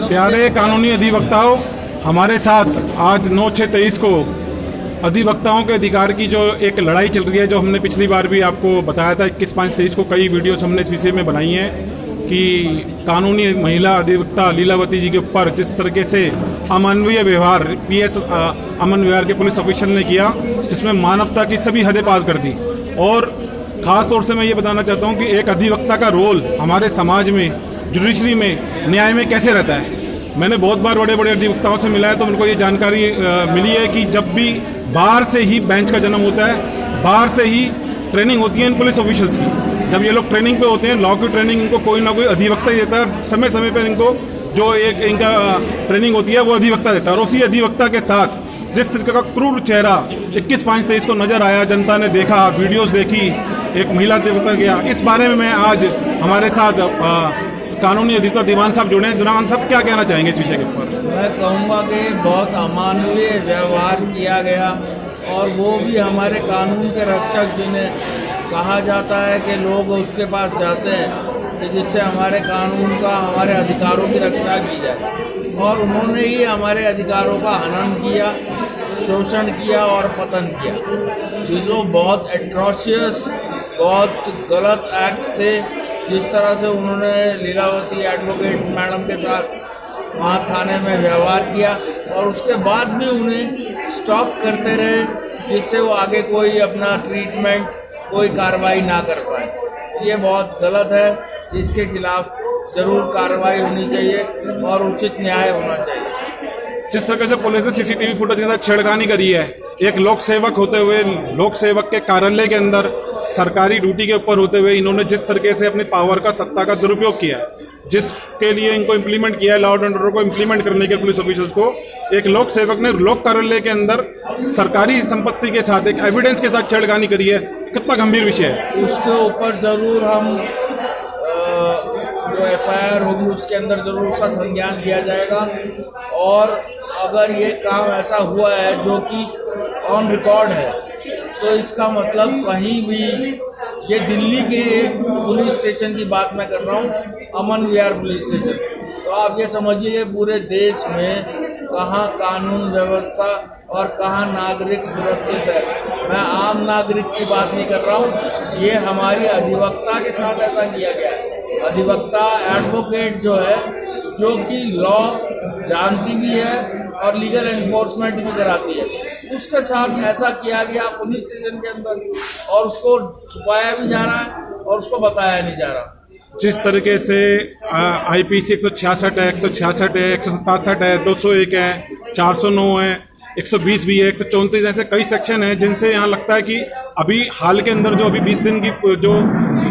प्यारे कानूनी अधिवक्ताओं, हमारे साथ आज 9/6/23 को अधिवक्ताओं के अधिकार की जो एक लड़ाई चल रही है, जो हमने पिछली बार भी आपको बताया था 21/5/23 को कई वीडियोस हमने इस विषय में बनाई हैं कि कानूनी महिला अधिवक्ता लीलावती जी के ऊपर जिस तरीके से अमानवीय व्यवहार PS अमन विहार के पुलिस ऑफिसर ने किया, जिसमें मानवता की सभी हदें पार कर दी। और ख़ास तौर से मैं ये बताना चाहता हूँ कि एक अधिवक्ता का रोल हमारे समाज में, जुडिशरी में, न्याय में कैसे रहता है। मैंने बहुत बार बड़े बड़े अधिवक्ताओं से मिला है तो उनको ये जानकारी मिली है कि जब भी बाहर से ही बेंच का जन्म होता है, बाहर से ही ट्रेनिंग होती है इन पुलिस ऑफिशियल्स की। जब ये लोग ट्रेनिंग पे होते हैं, लॉ की ट्रेनिंग इनको कोई ना कोई अधिवक्ता ही देता है। समय समय पर इनको जो एक इनका ट्रेनिंग होती है वो अधिवक्ता देता है। और उसी अधिवक्ता के साथ जिस तरीके का क्रूर चेहरा 21/5/23 को नजर आया, जनता ने देखा, वीडियोस देखी, एक महिला अधिवक्ता गया, इस बारे में मैं आज हमारे साथ कानूनी अधिवक्ता दीवान साहब जुड़े हैं। दीवान साहब क्या कहना चाहेंगे इस विषय के ऊपर? मैं कहूँगा कि बहुत अमानवीय व्यवहार किया गया, और वो भी हमारे कानून के रक्षक, जिन्हें कहा जाता है कि लोग उसके पास जाते हैं कि जिससे हमारे कानून का, हमारे अधिकारों की रक्षा की जाए। और उन्होंने ही हमारे अधिकारों का हनन किया, शोषण किया और पतन किया। ये जो बहुत एट्रोशियस, बहुत गलत एक्ट थे, जिस तरह से उन्होंने लीलावती एडवोकेट मैडम के साथ वहाँ थाने में व्यवहार किया, और उसके बाद भी उन्हें स्टॉप करते रहे, जिससे वो आगे कोई अपना ट्रीटमेंट, कोई कार्रवाई ना कर पाए। ये बहुत गलत है। इसके खिलाफ जरूर कार्रवाई होनी चाहिए और उचित न्याय होना चाहिए। जिस तरह से पुलिस ने CCTV फुटेज के साथ छेड़खानी करी है, एक लोक सेवक होते हुए, लोक सेवक के कार्यालय के अंदर सरकारी ड्यूटी के ऊपर होते हुए इन्होंने जिस तरीके से अपनी पावर का, सत्ता का दुरुपयोग किया है, जिसके लिए इनको इम्प्लीमेंट किया है, लॉ एंड ऑर्डर को इम्प्लीमेंट करने के पुलिस ऑफिसर्स को, एक लोक सेवक ने लोक कार्यालय के अंदर सरकारी संपत्ति के साथ, एक एविडेंस के साथ छेड़खानी करी है। कितना गंभीर विषय है। उसके ऊपर जरूर हम जो FIR होगी उसके अंदर जरूर उसका संज्ञान लिया जाएगा। और अगर ये काम ऐसा हुआ है जो कि ऑन रिकॉर्ड है, तो इसका मतलब कहीं भी, ये दिल्ली के एक पुलिस स्टेशन की बात मैं कर रहा हूँ, अमन विहार पुलिस स्टेशन, तो आप ये समझिए पूरे देश में कहाँ कानून व्यवस्था और कहाँ नागरिक सुरक्षित है। मैं आम नागरिक की बात नहीं कर रहा हूँ, ये हमारी अधिवक्ता के साथ ऐसा किया गया है। अधिवक्ता, एडवोकेट जो है, जो कि लॉ जानती भी है और लीगल एनफोर्समेंट भी कराती है, उसके साथ ऐसा किया गया पुलिस स्टेशन के अंदर, और उसको छुपाया भी जा रहा है और उसको बताया नहीं जा रहा। जिस तरीके से IPC 166 है, 166 है, 167 है, 201 है, 409 है, 120 भी है, 134 ऐसे कई सेक्शन हैं जिनसे यहाँ लगता है कि अभी हाल के अंदर जो अभी 20 दिन की जो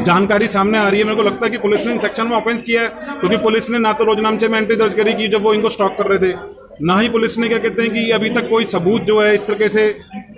जानकारी सामने आ रही है, मेरे को लगता है कि पुलिस ने इन सेक्शन में ऑफेंस किया है। क्योंकि पुलिस ने ना तो रोजनामचे में एंट्री दर्ज करी कि जब वो इनको स्टॉक कर रहे थे, ना ही पुलिस ने क्या कहते हैं कि अभी तक कोई सबूत जो है इस तरीके से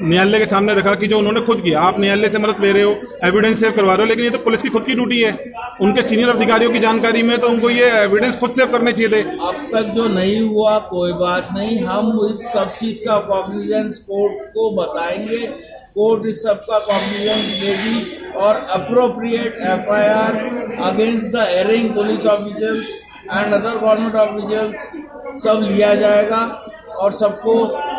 न्यायालय के सामने रखा कि जो उन्होंने खुद किया। आप न्यायालय से मदद ले रहे हो, एविडेंस सेव करवा रहे हो, लेकिन ये तो पुलिस की खुद की ड्यूटी है। उनके सीनियर अधिकारियों की जानकारी में तो उनको ये एविडेंस खुद सेव करने चाहिए थे। अब तक जो नहीं हुआ कोई बात नहीं, हम इस सब चीज का कॉग्निजेंस कोर्ट को बताएंगे, कोर्ट इस सब का कॉग्निजेंस देगी, और appropriate FIR against the erring police officers and other government officials सब लिया जाएगा और सबको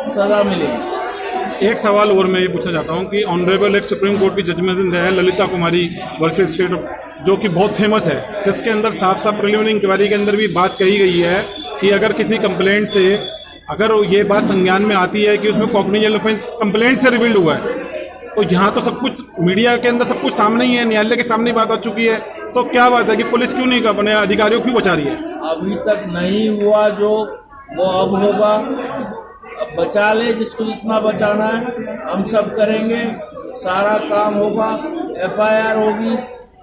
सजा मिलेगी। एक सवाल और मैं ये पूछना चाहता हूँ कि ऑनरेबल एक सुप्रीम कोर्ट की जजमेंट है ललिता कुमारी वर्सेस स्टेट ऑफ, जो कि बहुत फेमस है, जिसके अंदर साफ साफ प्रिलिमिनरी इंक्वायरी के अंदर भी बात कही गई है कि अगर किसी कंप्लेंट से, अगर ये बात संज्ञान में आती है कि उसमें कॉग्निजेंट ऑफेंस कंप्लेंट से रिवील्ड हुआ है, तो यहाँ तो सब कुछ मीडिया के अंदर सब कुछ सामने ही है, न्यायालय के सामने बात आ चुकी है, तो क्या बात है कि पुलिस क्यों नहीं अपने अधिकारियों क्यों बचा रही है? अभी तक नहीं हुआ जो, वो अब होगा। अब बचा ले जिसको जितना बचाना है, हम सब करेंगे, सारा काम होगा, FIR होगी,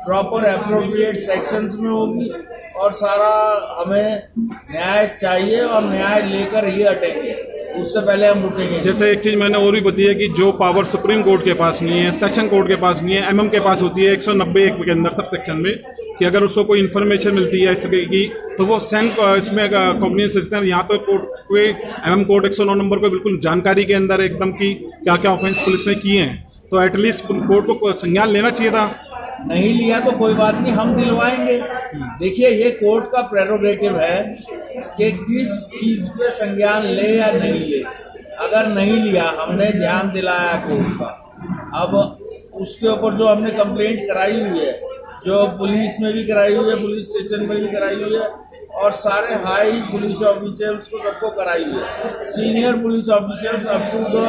प्रॉपर एप्रोप्रिएट सेक्शंस में होगी, और सारा हमें न्याय चाहिए और न्याय लेकर ही हटेंगे, उससे पहले हम रुकेंगे। जैसे एक चीज मैंने और भी बताई है कि जो पावर सुप्रीम कोर्ट के पास नहीं है, सेशन कोर्ट के पास नहीं है, MM के पास होती है 190 के अंदर सब सेक्शन में, कि अगर उसको कोई इन्फॉर्मेशन मिलती है इस तरह की तो वो इसमें कॉग्निजेंस सिस्टम है। यहाँ तो कोर्ट के MM कोर्ट 109 नंबर को बिल्कुल जानकारी के अंदर एकदम की क्या क्या ऑफेंस पुलिस ने किए हैं, तो एटलीस्ट कोर्ट को संज्ञान लेना चाहिए था। नहीं लिया तो कोई बात नहीं, हम दिलवाएंगे। देखिए, ये कोर्ट का प्रेरोगेटिव है कि किस चीज़ पे संज्ञान ले या नहीं ले। अगर नहीं लिया, हमने ध्यान दिलाया कोर्ट का, अब उसके ऊपर जो हमने कंप्लेंट कराई हुई है, जो पुलिस में भी कराई हुई है, पुलिस स्टेशन में भी कराई हुई है, और सारे हाई पुलिस ऑफिशियल्स को सबको कराई हुई है, senior police officials up to the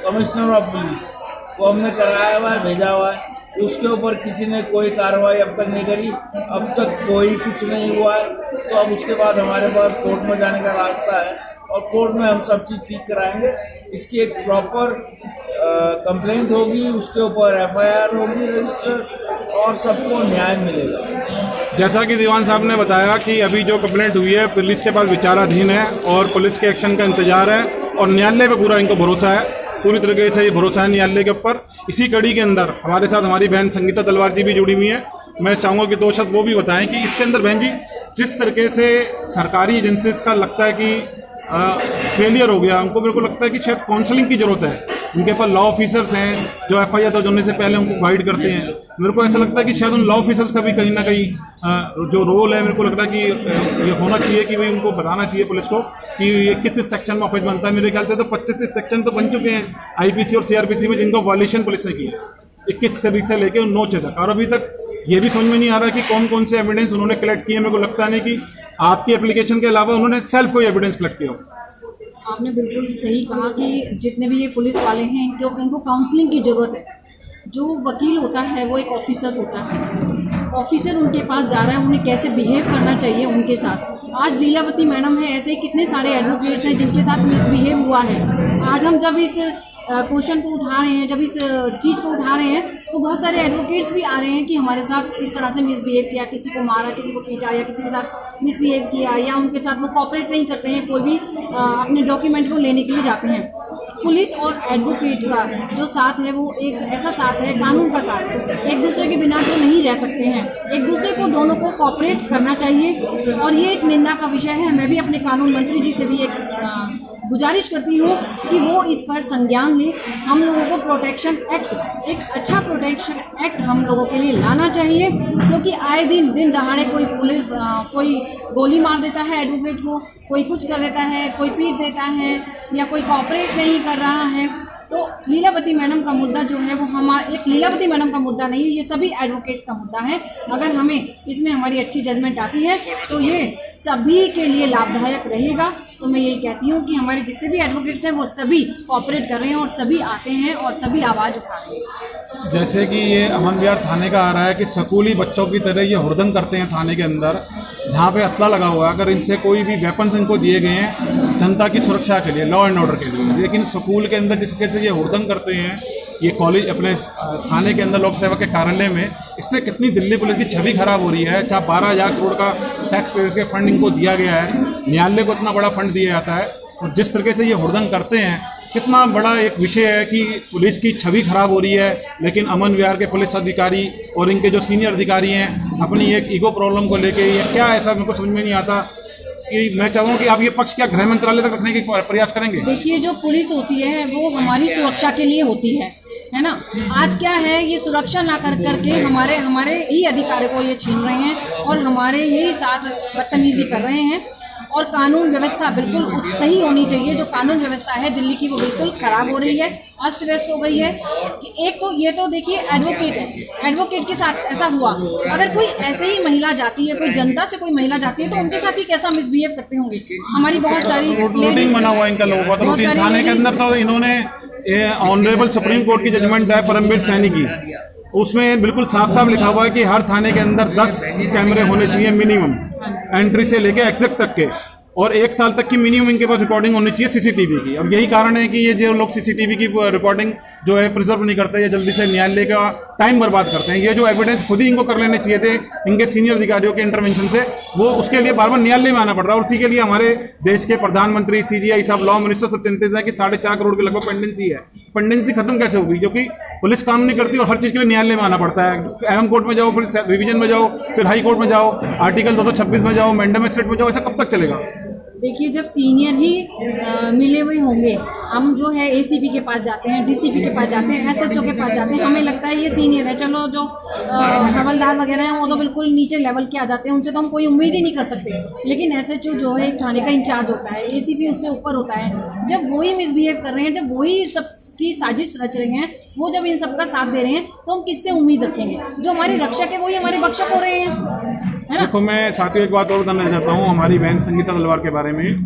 commissioner of police को हमने कराया हुआ है, भेजा हुआ है। उसके ऊपर किसी ने कोई कार्रवाई अब तक नहीं करी, अब तक कोई कुछ नहीं हुआ है। तो अब उसके बाद हमारे पास कोर्ट में जाने का रास्ता है, और कोर्ट में हम सब चीज़ ठीक कराएंगे। इसकी एक प्रॉपर कंप्लेंट होगी, उसके ऊपर एफआईआर होगी रजिस्टर, और सबको न्याय मिलेगा। जैसा कि दीवान साहब ने बताया कि अभी जो कंप्लेंट हुई है पुलिस के पास विचाराधीन है और पुलिस के एक्शन का इंतजार है, और न्यायालय पे पूरा इनको भरोसा है, पूरी तरीके से ये भरोसा है न्यायालय के ऊपर। इसी कड़ी के अंदर हमारे साथ हमारी बहन संगीता तलवार जी भी जुड़ी हुई हैं। मैं चाहूँगा कि 2 शब्द वो भी बताएं कि इसके अंदर बहन जी जिस तरीके से सरकारी एजेंसीज का लगता है कि फेलियर हो गया, उनको मेरे को लगता है कि शायद काउंसलिंग की जरूरत है। उनके पास लॉ ऑफिसर्स हैं जो एफआईआर दर्ज होने से पहले उनको गाइड करते हैं। मेरे को ऐसा लगता है कि शायद उन लॉ ऑफिसर्स का भी कहीं ना कहीं जो रोल है, मेरे को लगता है कि ये होना चाहिए कि भाई उनको बताना चाहिए पुलिस को कि ये किस सेक्शन में ऑफेंस बनता है। मेरे ख्याल से तो 25 सेक्शन तो बन चुके हैं आईपीसी और सीआरपीसी में जिनको वायलेशन पुलिस ने की है, 21 तारीख से लेकर 9 तक। और अभी तक ये भी समझ में नहीं आ रहा कि कौन कौन से एविडेंस उन्होंने कलेक्ट किए। मेरे को लगता नहीं कि आपकी एप्लीकेशन के अलावा उन्होंने सेल्फ कोई एविडेंस कलेक्ट किया हो। आपने बिल्कुल सही कहा कि जितने भी ये पुलिस वाले हैं इनको काउंसलिंग की ज़रूरत है। जो वकील होता है वो एक ऑफिसर होता है, ऑफिसर उनके पास जा रहा है, उन्हें कैसे बिहेव करना चाहिए उनके साथ। आज लीलावती मैडम है, ऐसे कितने सारे एडवोकेट्स हैं जिनके साथ मिसबिहेव हुआ है। आज हम जब इस क्वेश्चन को उठा रहे हैं, जब इस चीज़ को उठा रहे हैं, तो बहुत सारे एडवोकेट्स भी आ रहे हैं कि हमारे साथ इस तरह से मिसबिहेव किया, किसी को मारा, किसी को पीटा, या किसी के साथ मिसबिहेव किया, या उनके साथ वो कॉपरेट नहीं करते हैं, कोई भी अपने डॉक्यूमेंट को लेने के लिए जाते हैं। पुलिस और एडवोकेट का जो साथ है वो एक ऐसा साथ है, कानून का साथ है। एक दूसरे के बिना तो नहीं रह सकते हैं, एक दूसरे को दोनों को कॉपरेट करना चाहिए। और ये एक निंदा का विषय है। मैं भी अपने कानून मंत्री जी से भी एक गुजारिश करती हूँ कि वो इस पर संज्ञान ले। हम लोगों को प्रोटेक्शन एक्ट, एक अच्छा प्रोटेक्शन एक्ट हम लोगों के लिए लाना चाहिए, क्योंकि आए दिन दहाड़े कोई पुलिस कोई गोली मार देता है एडवोकेट को, कोई कुछ कर देता है, कोई पीट देता है, या कोई कॉपरेट नहीं कर रहा है। तो लीलावती मैडम का मुद्दा जो है वो एक लीलावती मैडम का मुद्दा नहीं है, ये सभी एडवोकेट्स का मुद्दा है। अगर हमें इसमें हमारी अच्छी जजमेंट आती है तो ये सभी के लिए लाभदायक रहेगा। तो मैं यही कहती हूँ कि हमारे जितने भी एडवोकेट्स हैं वो सभी कॉपरेट कर रहे हैं, और सभी आते हैं और सभी आवाज़ उठा रहे हैं। जैसे कि ये अमन विहार थाने का आ रहा है कि स्कूली बच्चों की तरह ये हुड़दंग करते हैं थाने के अंदर, जहाँ पे असला लगा हुआ है। अगर इनसे कोई भी वेपन्स इनको दिए गए हैं जनता की सुरक्षा के लिए, लॉ एंड ऑर्डर के लिए, लेकिन स्कूल के अंदर जिसके से ये हुड़दंग करते हैं, ये कॉलेज अपने थाने के अंदर लोक सेवा के कार्यालय में, इससे कितनी दिल्ली पुलिस की छवि खराब हो रही है। चाहे 12,000 करोड़ का टैक्स पेयर्स के फंड इनको दिया गया है, न्यायालय को इतना बड़ा फंड दिया जाता है, और जिस तरीके से ये हुड़दंग करते हैं, कितना बड़ा एक विषय है कि पुलिस की छवि खराब हो रही है। लेकिन अमन विहार के पुलिस अधिकारी और इनके जो सीनियर अधिकारी हैं अपनी एक ईगो प्रॉब्लम को लेके, ये क्या ऐसा मेरे को समझ में नहीं आता कि मैं चाहूँ कि आप ये पक्ष क्या गृह मंत्रालय तक रखने की प्रयास करेंगे? देखिए, जो पुलिस होती है वो हमारी सुरक्षा के लिए होती है ना। आज क्या है, ये सुरक्षा ना करके हमारे ही अधिकारों को ये छीन रहे हैं और हमारे ही साथ बदतमीजी कर रहे हैं। और कानून व्यवस्था बिल्कुल सही होनी चाहिए। जो कानून व्यवस्था है दिल्ली की वो बिल्कुल खराब हो रही है, अस्त व्यस्त हो गई है। एक तो ये तो देखिए एडवोकेट है, एडवोकेट के साथ ऐसा हुआ। अगर कोई ऐसे ही महिला जाती है, कोई जनता से कोई महिला जाती है, तो उनके साथ ही कैसा मिसबिहेव करते होंगे। हमारी बहुत सारी रूटीन बना हुआ इनका लोगों का, रूटीन थाने के अंदर तो इन्होंने ऑनरेबल सुप्रीम कोर्ट की जजमेंट है परमवीर सैनी की, उसमें बिल्कुल साफ साफ लिखा हुआ है कि हर थाने के अंदर 10 कैमरे होने चाहिए मिनिमम, एंट्री से लेके एग्जिट तक के, और 1 साल तक की मिनिमम इनके पास रिकॉर्डिंग होनी चाहिए सीसीटीवी की। अब यही कारण है कि ये जो लोग सीसीटीवी की रिकॉर्डिंग जो है प्रिजर्व नहीं करते, या जल्दी से न्यायालय का टाइम बर्बाद करते हैं। ये जो एविडेंस खुद ही इनको कर लेने चाहिए थे इनके सीनियर अधिकारियों के इंटरवेंशन से, वो उसके लिए बार बार न्यायालय में आना पड़ रहा है। और उसी के लिए हमारे देश के प्रधानमंत्री, सीजीआई साहब, लॉ मिनिस्टर सब चिंतित है कि 4.5 करोड़ के लगभग पेंडेंसी है। पेंडेंसी खत्म कैसे होगी? क्योंकि पुलिस काम नहीं करती और हर चीज़ के लिए न्यायालय में आना पड़ता है। एवं कोर्ट में जाओ, फिर रिवीजन में जाओ, फिर हाई कोर्ट में जाओ, आर्टिकल 226 में जाओ, मैंडेमेस्ट्रेट में जाओ, ऐसा कब तक चलेगा? देखिए, जब सीनियर ही मिले हुए होंगे हम जो है एसीपी के पास जाते हैं, डीसीपी के पास जाते हैं, एसएचओ के पास जाते हैं, हमें लगता है ये सीनियर है, चलो जो हवलदार वगैरह हैं वो तो बिल्कुल नीचे लेवल के आ जाते हैं, उनसे तो हम कोई उम्मीद ही नहीं कर सकते। लेकिन एसएचओ जो है एक थाने का इंचार्ज होता है, एसीपी उससे ऊपर होता है, जब वही मिसबिहेव कर रहे हैं, जब वही सबकी साजिश रच रहे हैं, वो जब इन सबका साथ दे रहे हैं, तो हम किससे उम्मीद रखेंगे? जो हमारे रक्षक है वही हमारे भक्षक हो रहे हैं, है ना? देखो, मैं साथियों एक बात और बताना चाहता हूँ हमारी बहन संगीता तलवार के बारे में,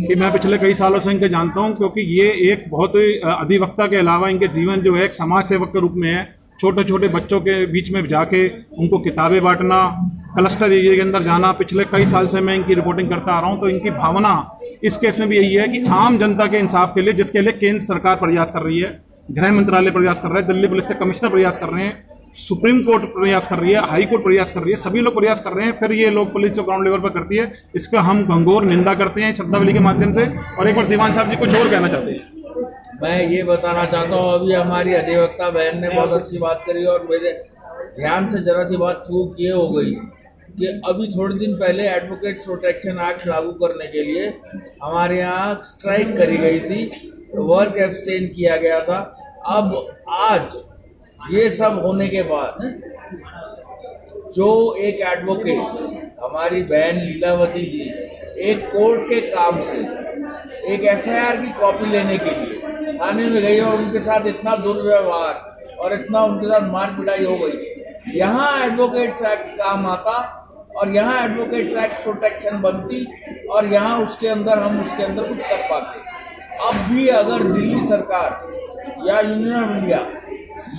कि मैं पिछले कई सालों से इनके जानता हूँ, क्योंकि ये एक बहुत अधिवक्ता के अलावा इनके जीवन जो है एक समाज सेवक के रूप में है। छोटे छोटे बच्चों के बीच में जाके उनको किताबें बांटना, क्लस्टर एरिया के अंदर जाना, पिछले कई साल से मैं इनकी रिपोर्टिंग करता आ रहा हूँ। तो इनकी भावना इस केस में भी यही है कि आम जनता के इंसाफ के लिए, जिसके लिए केंद्र सरकार प्रयास कर रही है, गृह मंत्रालय प्रयास कर रहा है, दिल्ली पुलिस के कमिश्नर प्रयास कर रहे हैं, सुप्रीम कोर्ट प्रयास कर रही है, हाई कोर्ट प्रयास कर रही है, सभी लोग प्रयास कर रहे हैं, फिर ये लोग पुलिस जो ग्राउंड लेवल पर करती है, इसका हम घंघोर निंदा करते हैं शब्दावली के माध्यम से। और एक बार दीवान साहब जी कुछ और कहना चाहते हैं। मैं ये बताना चाहता हूँ, अभी हमारी अधिवक्ता बहन ने बहुत अच्छी बात करी और मेरे ध्यान से जरा सी बात चूक ये हो गई कि अभी थोड़े दिन पहले एडवोकेट प्रोटेक्शन एक्ट लागू करने के लिए हमारे यहाँ स्ट्राइक करी गई थी, वर्क एब्सटेन किया गया था। अब आज ये सब होने के बाद जो एक एडवोकेट हमारी बहन लीलावती जी एक कोर्ट के काम से एक एफआईआर की कॉपी लेने के लिए थाने में गई और उनके साथ इतना दुर्व्यवहार और इतना उनके साथ मार पिटाई हो गई, यहाँ एडवोकेट्स एक्ट काम आता और यहाँ एडवोकेट्स एक्ट प्रोटेक्शन बनती और यहाँ उसके अंदर हम उसके अंदर कुछ कर पाते। अब भी अगर दिल्ली सरकार या यूनियन ऑफ इंडिया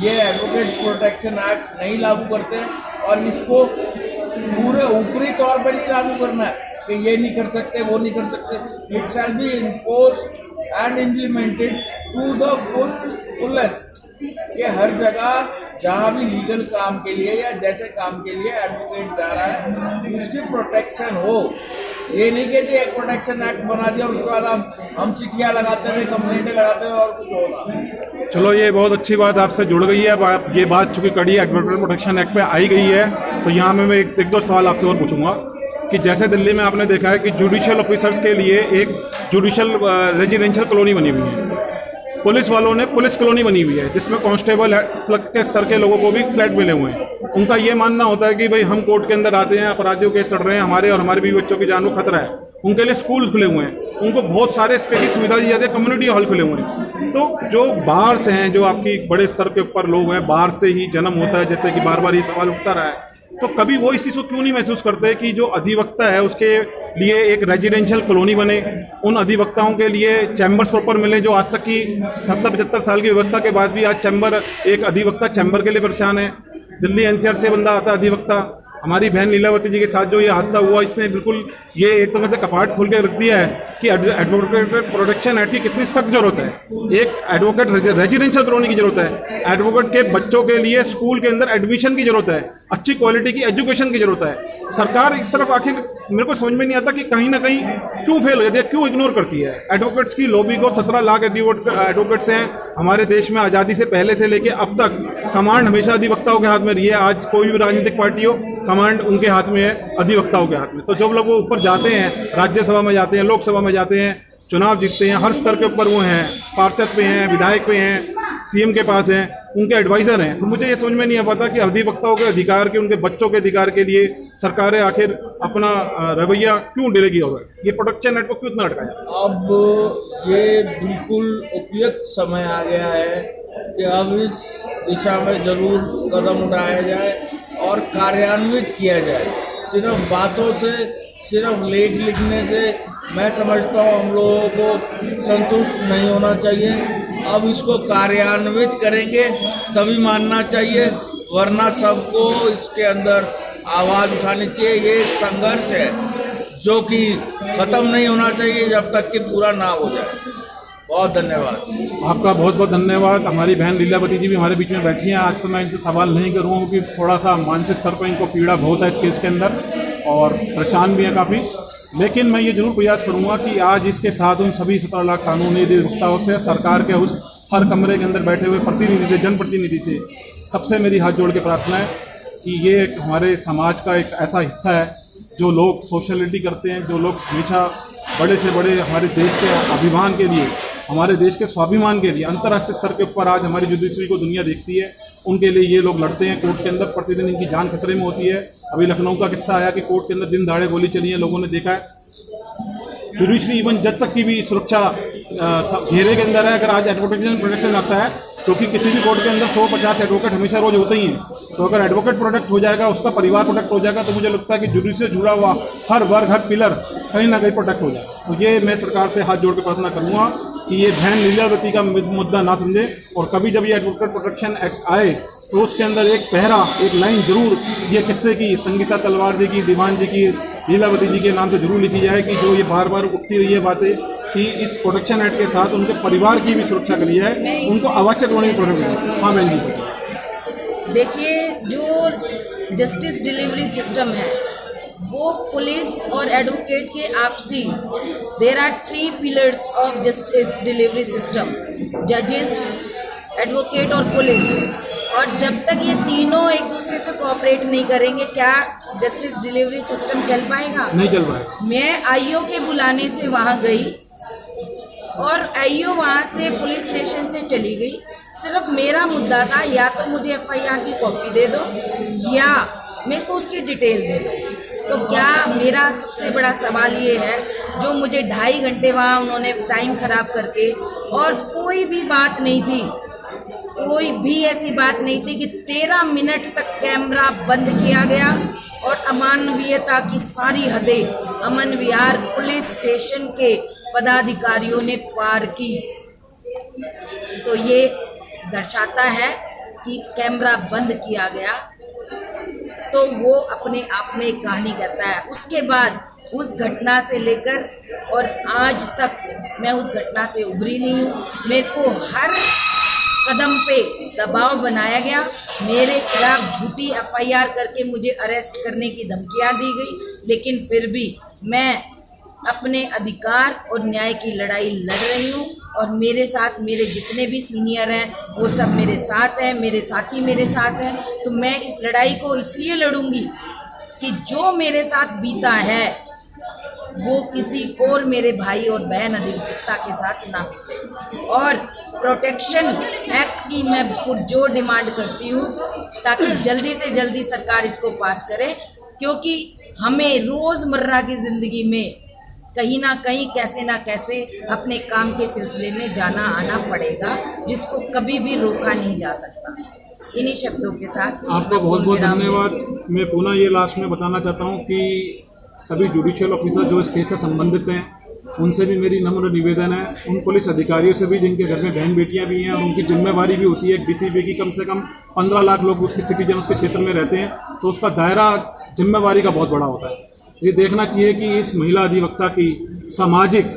ये एडवोकेट प्रोटेक्शन एक्ट नहीं लागू करते और इसको पूरे ऊपरी तौर पर नहीं लागू करना है कि ये नहीं कर सकते, वो नहीं कर सकते, it shall be enforced and implemented to the fullest, कि हर जगह जहाँ भी लीगल काम के लिए या जैसे काम के लिए एडवोकेट जा रहा है उसकी प्रोटेक्शन हो। ये नहीं कि जो एक प्रोटेक्शन एक्ट बना दिया और उसके बाद हम चिट्ठियाँ लगाते रहे, कंप्लेंटें लगाते रहे और कुछ होगा। चलो, ये बहुत अच्छी बात आपसे जुड़ गई है। अब आप ये बात चूंकि कड़ी एडवोकेट प्रोटेक्शन एक्ट पे आई गई है, तो यहाँ में मैं एक दो सवाल आपसे और पूछूंगा कि जैसे दिल्ली में आपने देखा है कि जुडिशियल ऑफिसर्स के लिए एक जुडिशियल रेजिडेंशियल कॉलोनी बनी हुई है, पुलिस वालों ने पुलिस कॉलोनी बनी हुई है जिसमें कांस्टेबल के स्तर के लोगों को भी फ्लैट मिले हुए हैं। उनका ये मानना होता है कि भाई हम कोर्ट के अंदर आते हैं, अपराधियों केस लड़ रहे हैं, हमारे और हमारे भी बच्चों की जान को खतरा है, उनके लिए स्कूल खुले हुए हैं, उनको बहुत सारे इसके की सुविधा दी जाती है, कम्युनिटी हॉल खुले हुए हैं। तो जो बाहर से हैं, जो आपकी बड़े स्तर के ऊपर लोग हैं, बाहर से ही जन्म होता है, जैसे कि बार बार ये सवाल उठता रहा है, तो कभी वो इस चीज़ को क्यों नहीं महसूस करते कि जो अधिवक्ता है उसके लिए एक रेजिडेंशियल कॉलोनी बने, उन अधिवक्ताओं के लिए चैम्बर्स प्रॉपर मिले, जो आज तक की 70-75 साल की व्यवस्था के बाद भी आज चैम्बर, एक अधिवक्ता चैम्बर के लिए परेशान है। दिल्ली एनसीआर से बंदा आता है अधिवक्ता। हमारी बहन लीलावती जी के साथ जो ये हादसा हुआ, इसने बिल्कुल ये एक तरह से कपाट खोल के रख दिया है कि एडवोकेट प्रोटेक्शन एक्ट की कितनी सख्त जरूरत है। एक एडवोकेट रेजिडेंशियल कॉलोनी की जरूरत है, एडवोकेट के बच्चों के लिए स्कूल के अंदर एडमिशन की जरूरत है, अच्छी क्वालिटी की एजुकेशन की जरूरत है। सरकार इस तरफ आखिर मेरे को समझ में नहीं आता कि कहीं ना कहीं क्यों फेल हो जाती है, क्यों इग्नोर करती है एडवोकेट्स की लॉबी को। 17 लाख एडवोकेट्स हैं हमारे देश में, आज़ादी से पहले से लेके अब तक कमांड हमेशा अधिवक्ताओं के हाथ में रही है। आज कोई भी राजनीतिक पार्टी हो, कमांड उनके हाथ में है, अधिवक्ताओं के हाथ में। तो जब लोग वो ऊपर जाते हैं, राज्यसभा में जाते हैं, लोकसभा में जाते हैं, चुनाव जीतते हैं, हर स्तर के ऊपर वो हैं, पार्षद पे हैं, विधायक पे हैं, सीएम के पास हैं, उनके एडवाइजर हैं। तो मुझे ये समझ में नहीं आ पाता कि अधिवक्ताओं के अधिकार के, उनके बच्चों के अधिकार के लिए सरकारें आखिर अपना रवैया क्यों डिले किया हुआ है, ये प्रोटेक्शन एक्ट को क्यों इतना अटकाया। अब ये बिल्कुल उपयुक्त समय आ गया है कि अब इस दिशा में जरूर कदम उठाया जाए और कार्यान्वित किया जाए। सिर्फ बातों से, सिर्फ लेख लिखने से मैं समझता हूँ हम लोगों को संतुष्ट नहीं होना चाहिए। अब इसको कार्यान्वित करेंगे तभी मानना चाहिए, वरना सबको इसके अंदर आवाज़ उठानी चाहिए। ये एक संघर्ष है जो कि ख़त्म नहीं होना चाहिए जब तक कि पूरा ना हो जाए। बहुत धन्यवाद। आपका बहुत बहुत धन्यवाद। हमारी बहन लीलावती जी भी हमारे बीच में बैठी हैं। आज तो मैं इनसे सवाल नहीं करूँगा क्योंकि थोड़ा सा मानसिक स्तर पर इनको पीड़ा बहुत है इस केस के अंदर और परेशान भी है काफ़ी। लेकिन मैं ये जरूर प्रयास करूंगा कि आज इसके साथ उन सभी 17 लाख कानूनी अधिवक्ताओं से, सरकार के उस हर कमरे के अंदर बैठे हुए प्रतिनिधि से, जनप्रतिनिधि से सबसे मेरी हाथ जोड़ के प्रार्थना है कि ये हमारे समाज का एक ऐसा हिस्सा है जो लोग सोशलिटी करते हैं, जो लोग हमेशा बड़े से बड़े हमारे देश के अभिमान के लिए, हमारे देश के स्वाभिमान के लिए अंतर्राष्ट्रीय स्तर के ऊपर आज हमारी जुडिशरी को दुनिया देखती है, उनके लिए ये लोग लड़ते हैं कोर्ट के अंदर। प्रतिदिन इनकी जान खतरे में होती है। अभी लखनऊ का किस्सा आया कि कोर्ट के अंदर दिन दहाड़े गोली चली है, लोगों ने देखा है। जुडिशरी इवन जज तक की भी सुरक्षा घेरे के अंदर है। अगर आज एडवोकेट प्रोटेक्शन आता है, क्योंकि किसी भी कोर्ट के अंदर 150 एडवोकेट हमेशा रोज होते ही हैं, तो अगर एडवोकेट प्रोटेक्ट हो जाएगा, उसका परिवार प्रोटेक्ट हो जाएगा, तो मुझे लगता है कि जुडिशरी से जुड़ा हुआ हर वर्ग, हर पिलर कहीं ना कहीं प्रोटेक्ट हो जाए। तो ये मैं सरकार से हाथ जोड़ के प्रार्थना करूंगा कि ये बहन लीलावती का मुद्दा ना समझे, और कभी जब ये एडवोकेट प्रोटेक्शन एक्ट आए तो उसके अंदर एक पहरा, एक लाइन जरूर ये किस्से की, संगीता तलवार जी की, दीवान जी की, लीलावती जी के नाम से जरूर लिखी जाए कि जो ये बार बार उठती रही है बातें कि इस प्रोटेक्शन एक्ट के साथ उनके परिवार की भी सुरक्षा करी है, उनको आवश्यक होने की प्रोटेक्शन। हाँ बहन जी, देखिए, जो जस्टिस डिलीवरी सिस्टम है वो पुलिस और एडवोकेट के आपसी, there are 3 pillars of justice delivery system, जजेस, एडवोकेट और पुलिस। और जब तक ये तीनों एक दूसरे से कोऑपरेट नहीं करेंगे, क्या जस्टिस डिलीवरी सिस्टम चल पाएगा? नहीं चल पाएगा। मैं आईओ के बुलाने से वहाँ गई और आईओ वहाँ से पुलिस स्टेशन से चली गई। सिर्फ मेरा मुद्दा था, या तो मुझे एफआईआर की कॉपी दे दो या मेरे को उसकी डिटेल दे दो। तो क्या मेरा सबसे बड़ा सवाल ये है, जो मुझे 2.5 घंटे वहाँ उन्होंने टाइम खराब करके, और कोई भी बात नहीं थी, कोई भी ऐसी बात नहीं थी कि 13 मिनट तक कैमरा बंद किया गया और अमानवीयता की सारी हदें अमन विहार पुलिस स्टेशन के पदाधिकारियों ने पार की। तो ये दर्शाता है कि कैमरा बंद किया गया, तो वो अपने आप में एक कहानी कहता है। उसके बाद उस घटना से लेकर और आज तक मैं उस घटना से उभरी नहीं हूँ। मेरे को हर कदम पे दबाव बनाया गया, मेरे खिलाफ झूठी एफआईआर करके मुझे अरेस्ट करने की धमकियां दी गई, लेकिन फिर भी मैं अपने अधिकार और न्याय की लड़ाई लड़ रही हूँ। और मेरे साथ मेरे जितने भी सीनियर हैं वो सब मेरे साथ हैं, मेरे साथी मेरे साथ हैं। तो मैं इस लड़ाई को इसलिए लड़ूंगी कि जो मेरे साथ बीता है वो किसी और मेरे भाई और बहन अधिवक्ता के साथ ना बीते। और प्रोटेक्शन एक्ट की मैं पुरजोर डिमांड करती हूँ ताकि जल्दी से जल्दी सरकार इसको पास करे, क्योंकि हमें रोज़मर्रा की ज़िंदगी में कहीं ना कहीं कैसे ना कैसे अपने काम के सिलसिले में जाना आना पड़ेगा, जिसको कभी भी रोका नहीं जा सकता। इन्हीं शब्दों के साथ आपका बहुत बहुत धन्यवाद। मैं पुनः ये लास्ट में बताना चाहता हूँ कि सभी जुडिशियल ऑफिसर जो इस केस से संबंधित हैं, उनसे भी मेरी नम्र निवेदन है, उन पुलिस अधिकारियों से भी जिनके घर में बहन बेटियां भी हैं और उनकी जिम्मेवारी भी होती है। डीसीपी की कम से कम 15 लाख लोग उसके सिटीजन उसके क्षेत्र में रहते हैं, तो उसका दायरा जिम्मेवारी का बहुत बड़ा होता है। ये देखना चाहिए कि इस महिला अधिवक्ता की सामाजिक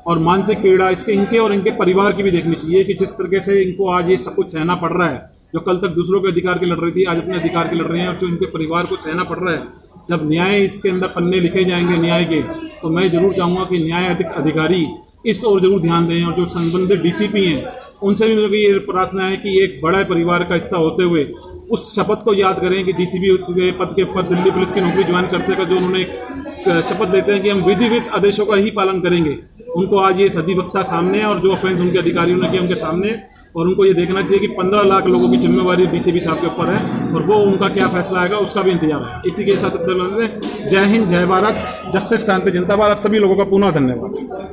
और मानसिक पीड़ा इसके इनके और इनके परिवार की भी देखनी चाहिए कि जिस तरीके से इनको आज ये सब कुछ सहना पड़ रहा है, जो कल तक दूसरों के अधिकार के लड़ रही थी आज अपने अधिकार के लड़ रहे हैं, और जो इनके परिवार को सहना पड़ रहा है। जब न्याय इसके अंदर पन्ने लिखे जाएंगे न्याय के, तो मैं जरूर चाहूँगा कि न्याय अधिकारी इस ओर जरूर ध्यान दें, और जो संबंधित डीसीपी हैं उनसे भी मेरी ये प्रार्थना है कि एक बड़ा परिवार का हिस्सा होते हुए उस शपथ को याद करें कि डीसीपी के पद के ऊपर दिल्ली पुलिस की नौकरी ज्वाइन करते का जो उन्होंने एक शपथ लेते हैं कि हम विधिवत आदेशों का ही पालन करेंगे। उनको आज ये अधिवक्ता सामने है और जो ऑफेंस उनके अधिकारियों ने किया उनके सामने, और उनको ये देखना चाहिए कि 15 लाख लोगों की जिम्मेवारी डीसीपी साहब के ऊपर है, और वो उनका क्या फैसला आएगा उसका भी इंतजार है। इसी के साथ जय हिंद, जय भारत, जस्टिस क्रांति जनता भारत। सभी लोगों का पुनः धन्यवाद।